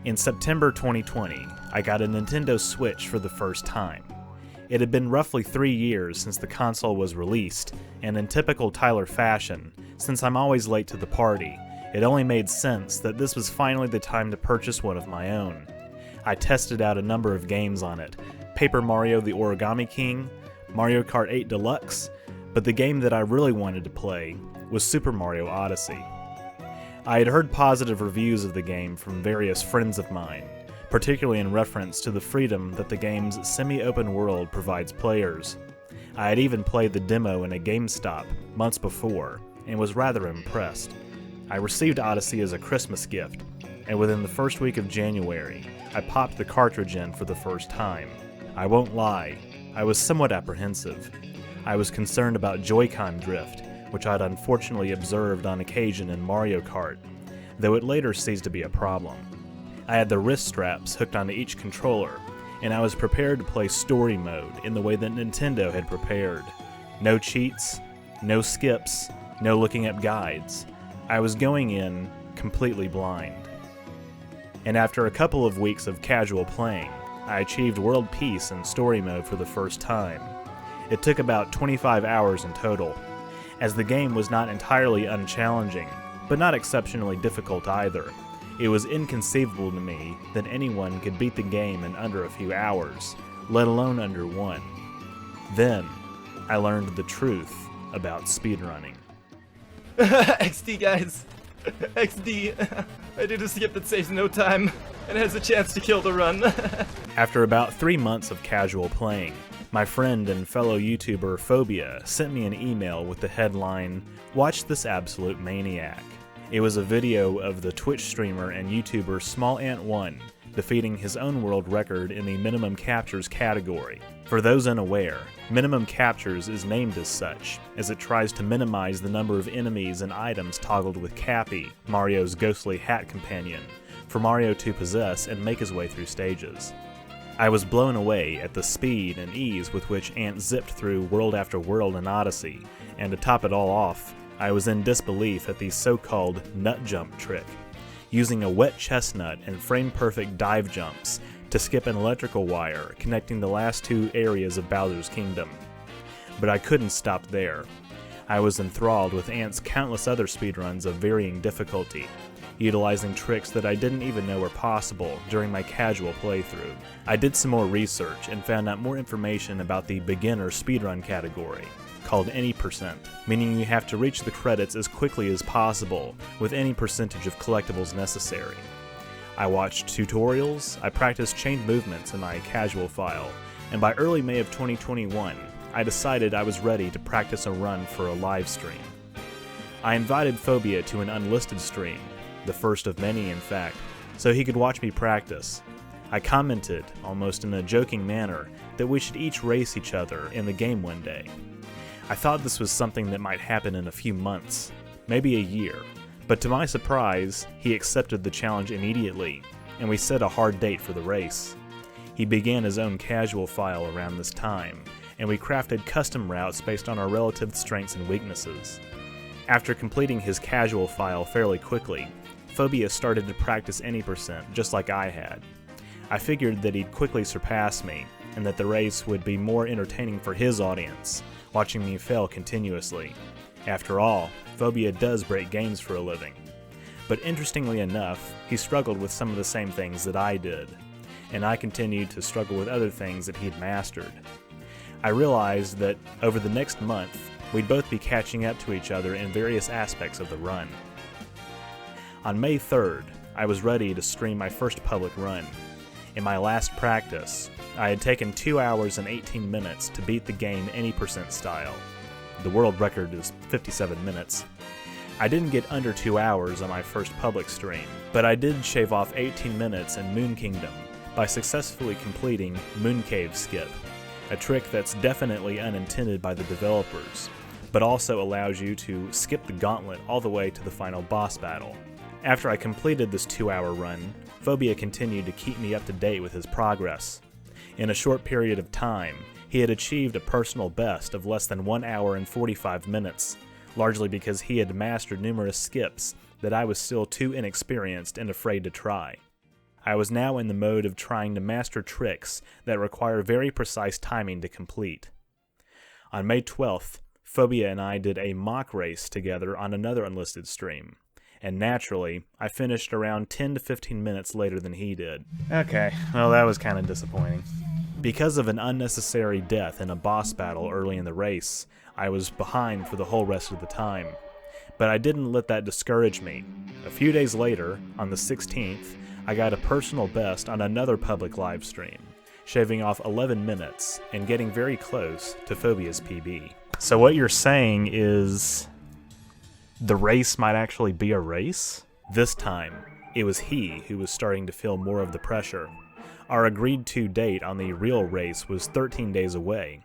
In September 2020, I got a Nintendo Switch for the first time. It had been roughly 3 years since the console was released, and in typical Tyler fashion, since I'm always late to the party, it only made sense that this was finally the time to purchase one of my own. I tested out a number of games on it: Paper Mario the Origami King, Mario Kart 8 Deluxe, but the game that I really wanted to play was Super Mario Odyssey. I had heard positive reviews of the game from various friends of mine, particularly in reference to the freedom that the game's semi-open world provides players. I had even played the demo in a GameStop months before, and was rather impressed. I received Odyssey as a Christmas gift, and within the first week of January, I popped the cartridge in for the first time. I won't lie, I was somewhat apprehensive. I was concerned about Joy-Con drift, which I'd unfortunately observed on occasion in Mario Kart, though it later ceased to be a problem. I had the wrist straps hooked onto each controller, and I was prepared to play story mode in the way that Nintendo had prepared. No cheats, no skips, no looking up guides. I was going in completely blind. And after a couple of weeks of casual playing, I achieved world peace in story mode for the first time. It took about 25 hours in total, as the game was not entirely unchallenging, but not exceptionally difficult either. It was inconceivable to me that anyone could beat the game in under a few hours, let alone under one. Then, I learned the truth about speedrunning. XD, guys. XD. I did a skip that saves no time and has a chance to kill the run. After about 3 months of casual playing, my friend and fellow YouTuber Phobia sent me an email with the headline, "Watch this absolute maniac." It was a video of the Twitch streamer and YouTuber Small Ant 1 defeating his own world record in the minimum captures category. For those unaware, minimum captures is named as such, as it tries to minimize the number of enemies and items toggled with Cappy, Mario's ghostly hat companion, for Mario to possess and make his way through stages. I was blown away at the speed and ease with which Ant zipped through world after world in Odyssey, and to top it all off, I was in disbelief at the so-called nut jump trick, using a wet chestnut and frame-perfect dive jumps to skip an electrical wire connecting the last 2 areas of Bowser's Kingdom. But I couldn't stop there. I was enthralled with Ant's countless other speedruns of varying difficulty, utilizing tricks that I didn't even know were possible during my casual playthrough. I did some more research and found out more information about the beginner speedrun category, called any %, meaning you have to reach the credits as quickly as possible with any percentage of collectibles necessary. I watched tutorials, I practiced chain movements in my casual file, and by early May of 2021, I decided I was ready to practice a run for a live stream. I invited Phobia to an unlisted stream, the first of many in fact, so he could watch me practice. I commented, almost in a joking manner, that we should each race each other in the game one day. I thought this was something that might happen in a few months, maybe a year, but to my surprise, he accepted the challenge immediately, and we set a hard date for the race. He began his own casual file around this time, and we crafted custom routes based on our relative strengths and weaknesses. After completing his casual file fairly quickly, Phobia started to practice any %, just like I had. I figured that he'd quickly surpass me, and that the race would be more entertaining for his audience, watching me fail continuously. After all, Phobia does break games for a living. But interestingly enough, he struggled with some of the same things that I did, and I continued to struggle with other things that he'd mastered. I realized that over the next month, we'd both be catching up to each other in various aspects of the run. On May 3rd, I was ready to stream my first public run. In my last practice, I had taken 2 hours and 18 minutes to beat the game any % style. The world record is 57 minutes. I didn't get under 2 hours on my first public stream, but I did shave off 18 minutes in Moon Kingdom by successfully completing Moon Cave Skip, a trick that's definitely unintended by the developers, but also allows you to skip the gauntlet all the way to the final boss battle. After I completed this 2-hour run, Phobia continued to keep me up to date with his progress. In a short period of time, he had achieved a personal best of less than 1 hour and 45 minutes, largely because he had mastered numerous skips that I was still too inexperienced and afraid to try. I was now in the mode of trying to master tricks that require very precise timing to complete. On May 12th, Phobia and I did a mock race together on another unlisted stream, and naturally, I finished around 10 to 15 minutes later than he did. Okay, well that was kind of disappointing. Because of an unnecessary death in a boss battle early in the race, I was behind for the whole rest of the time. But I didn't let that discourage me. A few days later, on the 16th, I got a personal best on another public live stream, shaving off 11 minutes and getting very close to Phobia's PB. So what you're saying is the race might actually be a race? This time, it was he who was starting to feel more of the pressure. Our agreed-to date on the real race was 13 days away.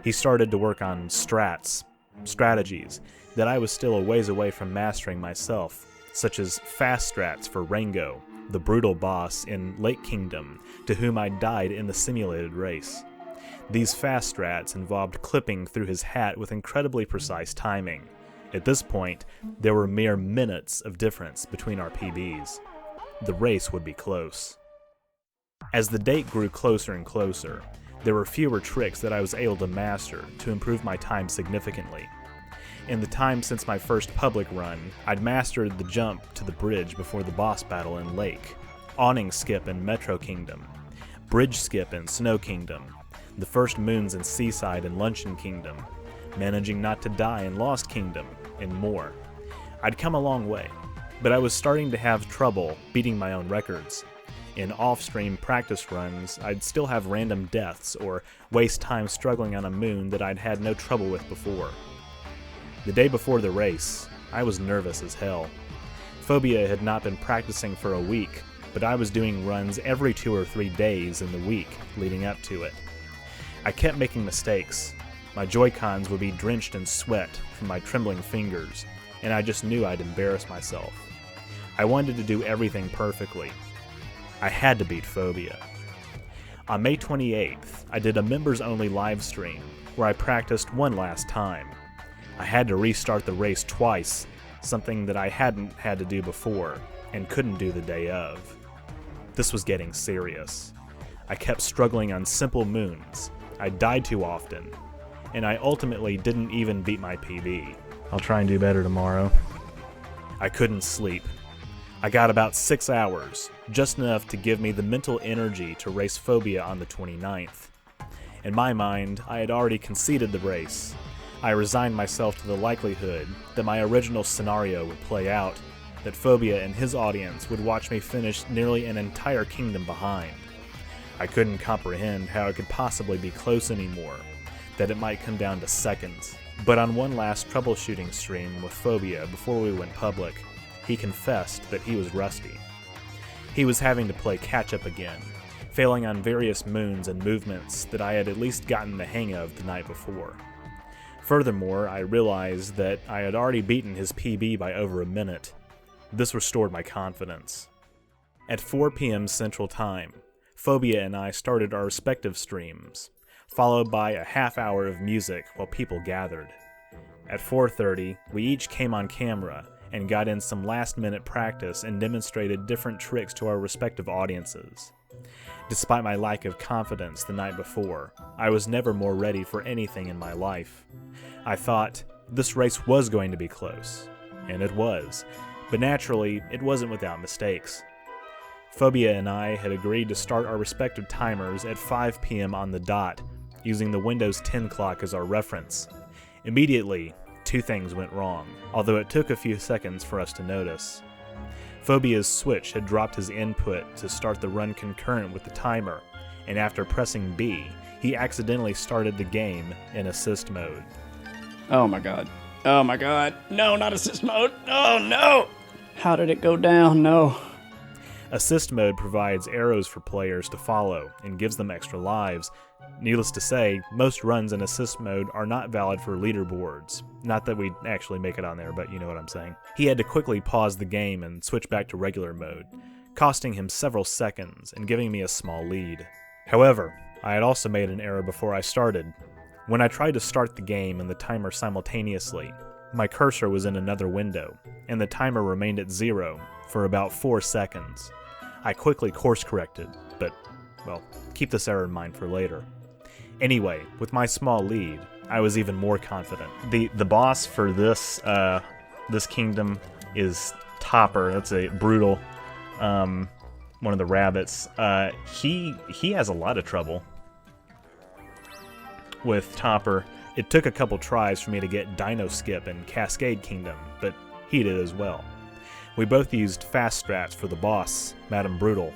He started to work on strategies, that I was still a ways away from mastering myself, such as fast strats for Rango, the brutal boss in Lake Kingdom, to whom I died in the simulated race. These fast strats involved clipping through his hat with incredibly precise timing. At this point, there were mere minutes of difference between our PBs. The race would be close. As the date grew closer and closer, there were fewer tricks that I was able to master to improve my time significantly. In the time since my first public run, I'd mastered the jump to the bridge before the boss battle in Lake, awning skip in Metro Kingdom, bridge skip in Snow Kingdom, the first moons in Seaside and Luncheon Kingdom, managing not to die in Lost Kingdom, and more. I'd come a long way, but I was starting to have trouble beating my own records. In off-stream practice runs, I'd still have random deaths or waste time struggling on a moon that I'd had no trouble with before. The day before the race, I was nervous as hell. Phobia had not been practicing for a week, but I was doing runs every 2 or 3 days in the week leading up to it. I kept making mistakes. My Joy-Cons would be drenched in sweat from my trembling fingers, and I just knew I'd embarrass myself. I wanted to do everything perfectly. I had to beat Phobia. On May 28th, I did a members-only live stream where I practiced one last time. I had to restart the race twice, something that I hadn't had to do before and couldn't do the day of. This was getting serious. I kept struggling on simple moons. I died too often, and I ultimately didn't even beat my PB. I'll try and do better tomorrow. I couldn't sleep. I got about 6 hours, just enough to give me the mental energy to race Phobia on the 29th. In my mind, I had already conceded the race. I resigned myself to the likelihood that my original scenario would play out, that Phobia and his audience would watch me finish nearly an entire kingdom behind. I couldn't comprehend how it could possibly be close anymore, that it might come down to seconds. But on one last troubleshooting stream with Phobia before we went public, he confessed that he was rusty. He was having to play catch-up again, failing on various moons and movements that I had at least gotten the hang of the night before. Furthermore, I realized that I had already beaten his PB by over a minute. This restored my confidence. At 4 p.m. Central Time, Phobia and I started our respective streams, followed by a half hour of music while people gathered. At 4:30, we each came on camera and got in some last-minute practice and demonstrated different tricks to our respective audiences. Despite my lack of confidence the night before, I was never more ready for anything in my life. I thought this race was going to be close, and it was, but naturally, it wasn't without mistakes. Phobia and I had agreed to start our respective timers at 5 p.m. on the dot, using the Windows 10 clock as our reference. Immediately, 2 things went wrong, although it took a few seconds for us to notice. Phobia's switch had dropped his input to start the run concurrent with the timer, and after pressing B, he accidentally started the game in assist mode. Oh my god. Oh my god. No, not assist mode. Oh no! How did it go down? No. Assist mode provides arrows for players to follow and gives them extra lives. Needless to say, most runs in assist mode are not valid for leaderboards. Not that we actually make it on there, but you know what I'm saying. He had to quickly pause the game and switch back to regular mode, costing him several seconds and giving me a small lead. However, I had also made an error before I started. When I tried to start the game and the timer simultaneously, my cursor was in another window, and the timer remained at 0 for about 4 seconds. I quickly course-corrected, but, well, keep this error in mind for later. Anyway, with my small lead, I was even more confident. The boss for this kingdom is Topper. That's a brutal, one of the rabbits. He has a lot of trouble with Topper. It took a couple tries for me to get Dino Skip in Cascade Kingdom, but he did as well. We both used fast strats for the boss, Madame Brutal.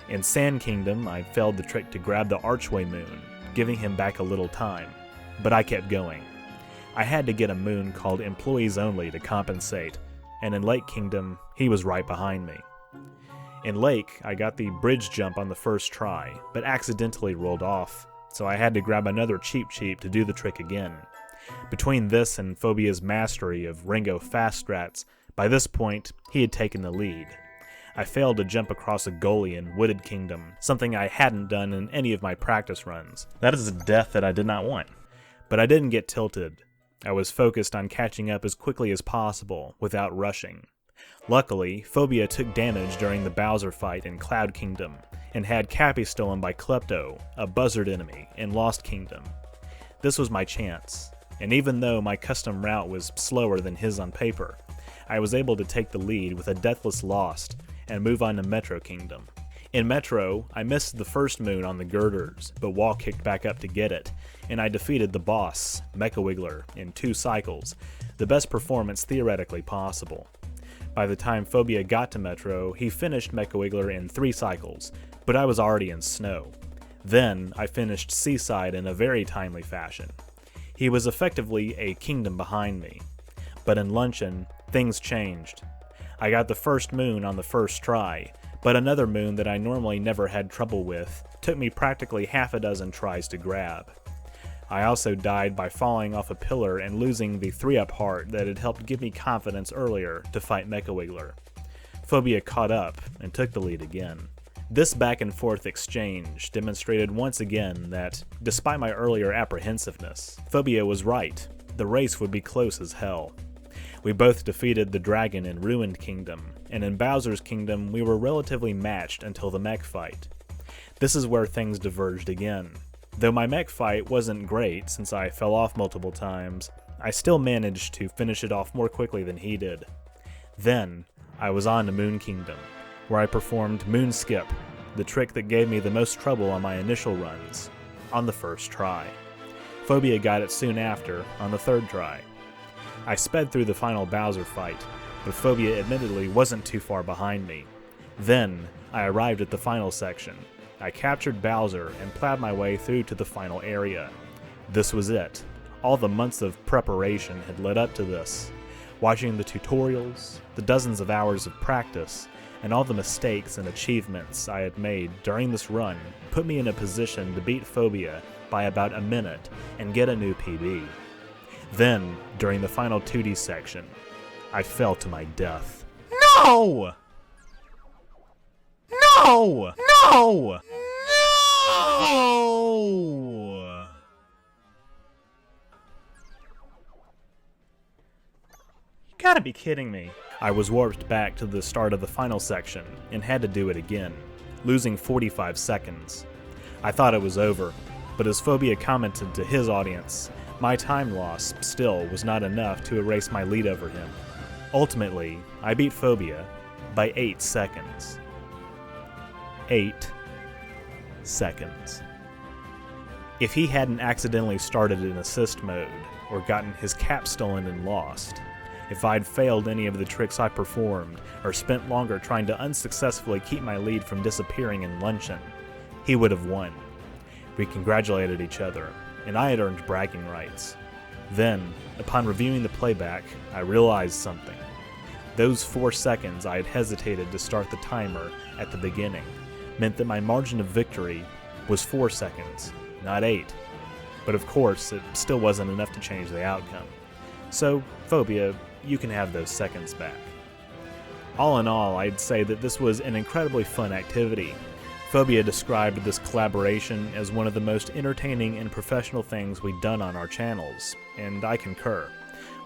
In Sand Kingdom, I failed the trick to grab the Archway Moon, giving him back a little time, but I kept going. I had to get a moon called Employees Only to compensate, and in Lake Kingdom, he was right behind me. In Lake, I got the bridge jump on the first try, but accidentally rolled off, so I had to grab another Cheep to do the trick again. Between this and Phobia's mastery of Ringo fast strats, by this point, he had taken the lead. I failed to jump across a gully in Wooded Kingdom, something I hadn't done in any of my practice runs. That is a death that I did not want. But I didn't get tilted. I was focused on catching up as quickly as possible, without rushing. Luckily, Phobia took damage during the Bowser fight in Cloud Kingdom, and had Cappy stolen by Klepto, a buzzard enemy, in Lost Kingdom. This was my chance, and even though my custom route was slower than his on paper, I was able to take the lead with a deathless Lost, and move on to Metro Kingdom. In Metro, I missed the first moon on the girders, but Wall kicked back up to get it, and I defeated the boss, Mecha Wiggler, in 2 cycles, the best performance theoretically possible. By the time Phobia got to Metro, he finished Mecha Wiggler in 3 cycles, but I was already in snow. Then, I finished Seaside in a very timely fashion. He was effectively a kingdom behind me. But in Luncheon, things changed. I got the first moon on the first try, but another moon that I normally never had trouble with took me practically half a dozen tries to grab. I also died by falling off a pillar and losing the 3-up heart that had helped give me confidence earlier to fight Mecha Wiggler. Phobia caught up and took the lead again. This back and forth exchange demonstrated once again that, despite my earlier apprehensiveness, Phobia was right. The race would be close as hell. We both defeated the dragon in Ruined Kingdom, and in Bowser's Kingdom we were relatively matched until the mech fight. This is where things diverged again. Though my mech fight wasn't great since I fell off multiple times, I still managed to finish it off more quickly than he did. Then, I was on to Moon Kingdom, where I performed Moon Skip, the trick that gave me the most trouble on my initial runs, on the first try. Phobia got it soon after, on the 3rd try. I sped through the final Bowser fight, but Phobia admittedly wasn't too far behind me. Then, I arrived at the final section. I captured Bowser and plowed my way through to the final area. This was it. All the months of preparation had led up to this. Watching the tutorials, the dozens of hours of practice, and all the mistakes and achievements I had made during this run put me in a position to beat Phobia by about a minute and get a new PB. Then, during the final 2D section, I fell to my death. No! No! No! No! You gotta be kidding me. I was warped back to the start of the final section and had to do it again, losing 45 seconds. I thought it was over, but as Phobia commented to his audience, my time loss still was not enough to erase my lead over him. Ultimately, I beat Phobia by 8 seconds. 8 seconds. If he hadn't accidentally started in assist mode, or gotten his cap stolen and lost, if I'd failed any of the tricks I performed, or spent longer trying to unsuccessfully keep my lead from disappearing in Luncheon, he would have won. We congratulated each other, and I had earned bragging rights. Then, upon reviewing the playback, I realized something. Those 4 seconds I had hesitated to start the timer at the beginning meant that my margin of victory was 4 seconds, not 8. But of course, it still wasn't enough to change the outcome. So, Phobia, you can have those seconds back. All in all, I'd say that this was an incredibly fun activity. Phobia described this collaboration as one of the most entertaining and professional things we'd done on our channels, and I concur.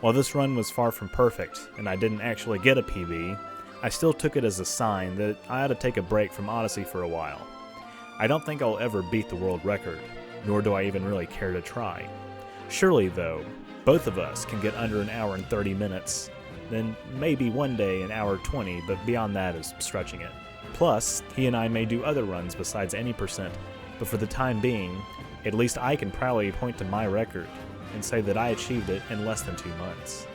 While this run was far from perfect, and I didn't actually get a PB, I still took it as a sign that I ought to take a break from Odyssey for a while. I don't think I'll ever beat the world record, nor do I even really care to try. Surely, though, both of us can get under an hour and 30 minutes, then maybe one day an hour 20, but beyond that is stretching it. Plus, he and I may do other runs besides any percent, but for the time being, at least I can proudly point to my record and say that I achieved it in less than 2 months.